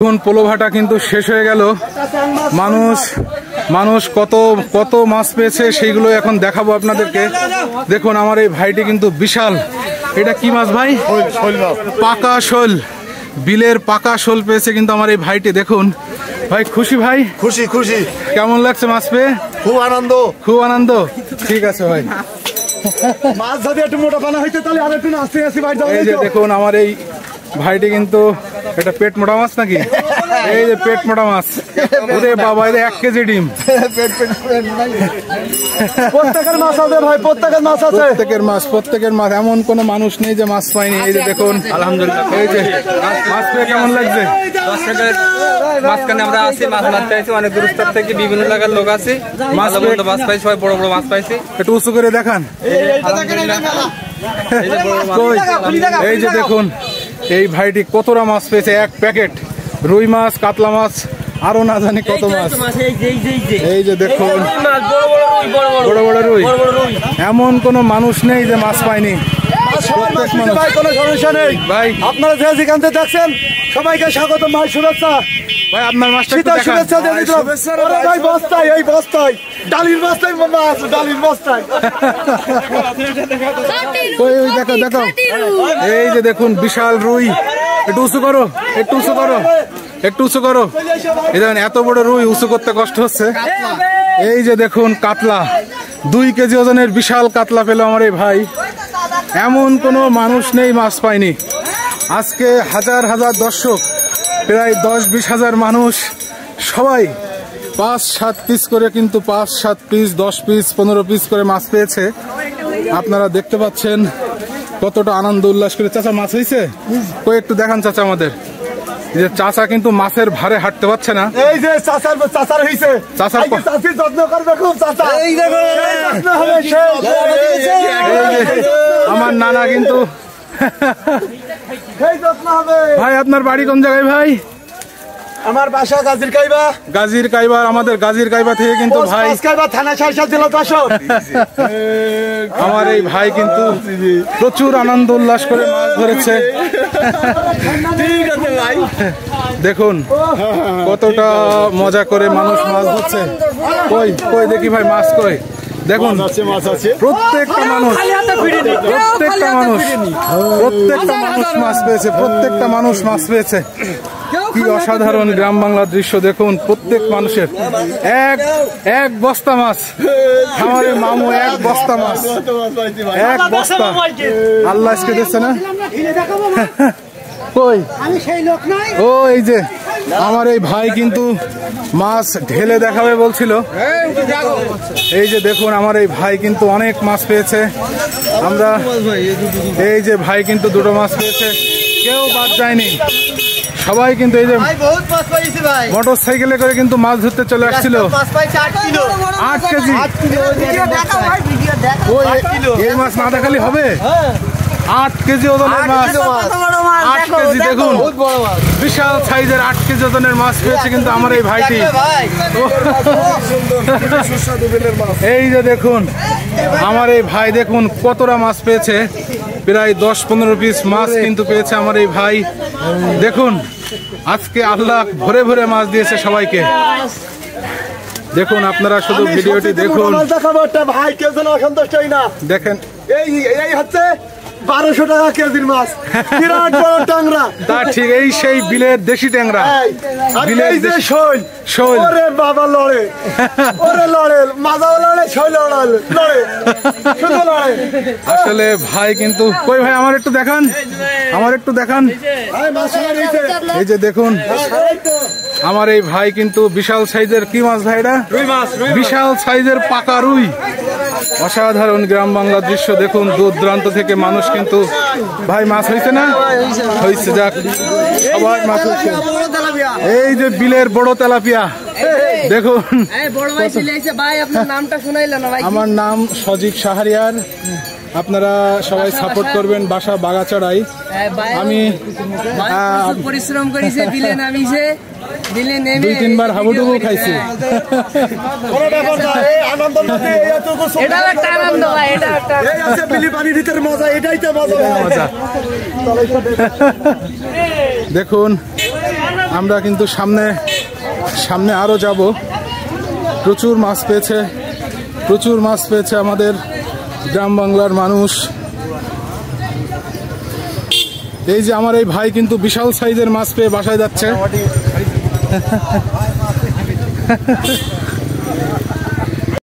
এখন পোলোভাটা কিন্তু শেষ হয়ে গেল। মানুষ কত কত মাছ পেয়েছে সেইগুলো এখন দেখাবো আপনাদেরকে। দেখুন আমার এই ভাইটি কিন্তু বিশাল, এটা কি মাছ ভাই? পাকা শোল, বিলের পাকা শোল পেয়েছে কিন্তু আমার এই ভাইটি। দেখুন ভাই, খুশি ভাই? খুশি খুশি। কেমন লাগছে মাছ পেয়ে? খুব আনন্দ, খুব আনন্দ। ঠিক আছে ভাই, মাছ যদি একটু মোটা পানা হইতে তাহলে আর একটু নাচতে আসি ভাই। এই যে দেখুন আমার এই ভাইটি কিন্তু এটা পেট মোটা মাছ নাকি? এই যে পেট মোটা মাছ, ওরে বাবা, এটা 1 কেজি ডিম। প্রত্যেকের মাছ আছে ভাই, প্রত্যেকের মাছ আছে, প্রত্যেকের মাছ। এমন কোন মানুষ নেই যে মাছ পায়নি। এই যে দেখুন, আলহামদুলিল্লাহ। এই যে মাছ পেয়ে কেমন লাগছে? মাঝখানে আমরা আছি, মাছ মারতে আছি, অনেক দূর থেকে বিভিন্ন জায়গার লোক আছে, মাছ পাইছি, সবাই বড় বড় মাছ পাইছি। একটু উঁচু করে দেখান। এই যে দেখুন এই ভাইটি কতটা মাছ পেয়েছে, 1 প্যাকেট রুই মাছ, কাতলা মাছ, আরো না জানি কত মাছ। এই যে দেখুন বড় বড় রুই। এমন কোন মানুষ নেই যে মাছ পায়নি। প্রত্যেক মানুষ। কোনো সমস্যা নেই ভাই। আপনারা যে যেখান থেকে দেখছেন সবাইকে স্বাগত ভাই, শুভেচ্ছা ভাই। আপনার মাছটা শুভেচ্ছা দিয়ে দিলাম ভাই। বস্তায়, এই বস্তায় ডালির বস্তায় মাছ, ডালির বস্তায়। দেখো দেখো, এই যে দেখুন বিশাল রুই। একটু উঁচু করো, একটু উঁচু করো, একটু উঁচু করো। এই দেখুন এত বড় রুই, উঁচু করতে কষ্ট হচ্ছে। এই যে দেখুন কাতলা, 2 কেজি ওজনের বিশাল কাতলা পেল আমার এই ভাই। এমন কোনো মানুষ নেই মাছ পায়নি। আজকে হাজার হাজার দর্শক, প্রায় 10-20 হাজার মানুষ, সবাই 5-7 পিস করে, কিন্তু 5-7 পিস, 10 পিস, 15 পিস করে মাছ পেয়েছে। আপনারা দেখতে পাচ্ছেন কতটা আনন্দ উল্লাস করে। চাচা মাছ হয়েছে? কই একটু দেখান চাচা আমাদের। যে চাচা কিন্তু মাছের ভারে হাঁটতে পারছে না। এই যে চাচার হইছে, চাচার চাচির যত্ন করবে খুব চাচা। এই দেখো আমার নানা কিন্তু ভাই। আপনার বাড়ি কোন জায়গায় ভাই? আমার বাসা গাজীর কাইবা। গাজীর কাইবা। আমাদের গাজীর কাইবা থেকে কিন্তু ভাই থানা 6 জেলা 10। আমার এই ভাই কিন্তু প্রচুর আনন্দ উল্লাস করে মাছ ধরেছে। ঠিক আছে ভাই, দেখুন কতটা মজা করে মানুষ মাছ ধরছে। কই কই দেখি ভাই মাছ কই। দেখুন প্রত্যেকটা মানুষ মাছ পেয়েছে, প্রত্যেকটা মানুষ মাছ পেয়েছে। কি অসাধারণ গ্রাম বাংলার দৃশ্য দেখুন। প্রত্যেক মানুষের এক বস্তা মাছ। আমার মামু 1 বস্তা মাছ, 1 বস্তা। আল্লাহ আজকে দিচ্ছে না। কই ও, এই যে আমার এই ভাই কিন্তু মাছ ঢেলে দেখাবে বলছিল। এই যে দেখুন আমার এই ভাই কিন্তু অনেক মাছ পেয়েছে। আমরা এই যে ভাই কিন্তু 2টো মাছ পেয়েছে, কেউ বাদ যায়নি। সবাই কিন্তু এই যে মোটর সাইকেলে করে কিন্তু মাছ ধরতে চলে আসছিল। 8 কেজি। এই মাছ না দেখালি হবে। 8 কেজি ওজনের মাছ, 8 কেজি। দেখুন বিশাল সাইজের 8 কেজি ওজনের মাছ পেয়েছে কিন্তু আমার এই ভাইটি। এই যে দেখুন আমার এই ভাই, দেখুন কতটা মাছ পেয়েছে। প্রায় 10-15 পিস মাছ কিন্তু পেয়েছে আমার এই ভাই। দেখুন আজকে আল্লাহ ভরে ভরে মাছ দিয়েছে সবাইকে। দেখুন আপনারা শুধু ভিডিওটি দেখুন। ভাই কেউ যেন অসন্তুষ্ট হই না। দেখেন এই হচ্ছে 1200 টাকা কেজির মাছ, বিরাট বড় ট্যাংরা। তা ঠিক, এই সেই বিলের দেশি ট্যাংরা। বিলের যে শৈল, ওরে বাবা লড়ে, ওরে লড়ে, মাজাও লড়ে, শৈল লড়ে, শুধু লড়ে। আসলে ভাই কিন্তু কই ভাই, আমার একটু দেখান, আমার একটু দেখান। এই যে দেখুন আমার এই ভাই কিন্তু বিশাল সাইজের, কি মাছ ভাই এটা? রুই মাছ। বিশাল সাইজের পাকা রুই। অসাধারণ গ্রাম বাংলার দৃশ্য দেখুন। দূর দূরান্ত থেকে মানুষ কিন্তু ভাই মাছ হয়েছে না? হয়েছে, যাক সবাই মাছ হয়েছে। এই যে বিলের বড় তেলাপিয়া দেখুন। আমার নাম সজীব সাহারিয়ার। আপনারা সবাই সাপোর্ট করবেন। বাসা বাগাচড়াই। আমি পরিশ্রম করেছে, বিলে নামিছে, বিলে নেমে 2-3 বার হাবুডুবু খাইছি। এটা একটা আনন্দ ভাই, এটা একটা বিলি পানির ভিতরে মজা, এটাই তো মজা। দেখুন আমরা কিন্তু সামনে আরো যাব। প্রচুর মাছ পেয়েছে আমাদের গ্রাম বাংলার মানুষ। এই যে আমার এই ভাই কিন্তু বিশাল সাইজের মাছ পেয়ে বাসায় যাচ্ছে।